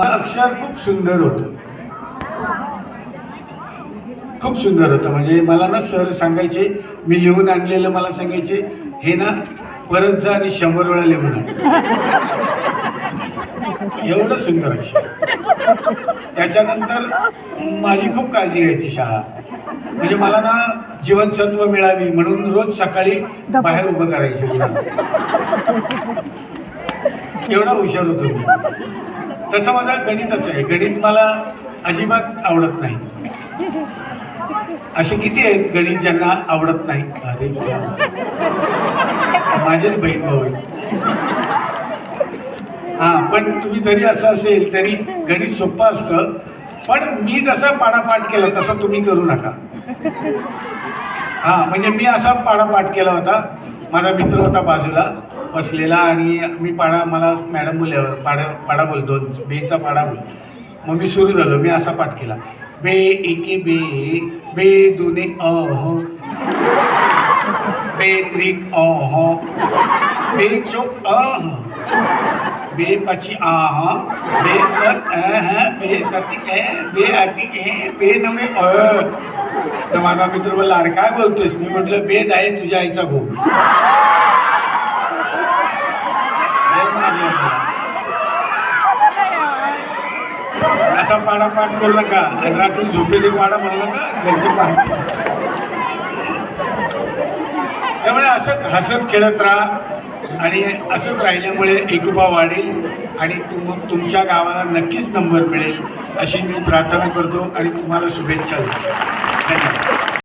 अक्षर खूप सुंदर होतं, खूप सुंदर होतं. म्हणजे मला ना सर सांगायचे, मी लिहून आणलेलं मला सांगायचे, हे ना परत जा आणि 100 वेळा लिहून आण. एवढं सुंदर अक्षर. त्याच्यानंतर माझी खूप काळजी घ्यायची शाळा. म्हणजे मला ना जीवनसत्व मिळावी म्हणून रोज सकाळी बाहेर उभं करायचे. एवढा हुशार होतो मी. तसं माझा गणितच आहे. गणित मला अजिबात आवडत नाही. असे किती आहेत गणित ज्यांना आवडत नाही? अरे माझेच बहीण भाऊ आहेत. हा, पण तुम्ही जरी असं असेल तरी गणित सोपं असतं. पण मी जसा पाडापाठ केला तसं तुम्ही करू नका. हा, म्हणजे मी असा पाडापाठ केला होता. माझा मित्र होता बाजूला बसलेला आणि मी मला मॅडम बोलल्यावर पाडा बोलतो, बेचा पाडा बोल. मग मी सुरू झालो. मी असा पाठ केला, बे एके बे, बे दुने अह, बे त्रिक अह, बे चौक अह, बे पाची आह, बे सत अह, बे सती ए, बे आठी ए, बे नवे अ. तर माझा मित्र बोलला, अरे काय बोलतोयस? मी म्हटलं, बेद आहे तुझ्या आईचा भाऊ. असा पाडापाठ करू नका. रात्री झोपेली पाडा म्हणू नका, घरचे पाठ. त्यामुळे असंच हसत खेळत राहा आणि असंच राहिल्यामुळे एकोपा वाढेल आणि तुमच्या गावाला नक्कीच नंबर मिळेल अशी मी प्रार्थना करतो आणि तुम्हाला शुभेच्छा देतो. धन्यवाद.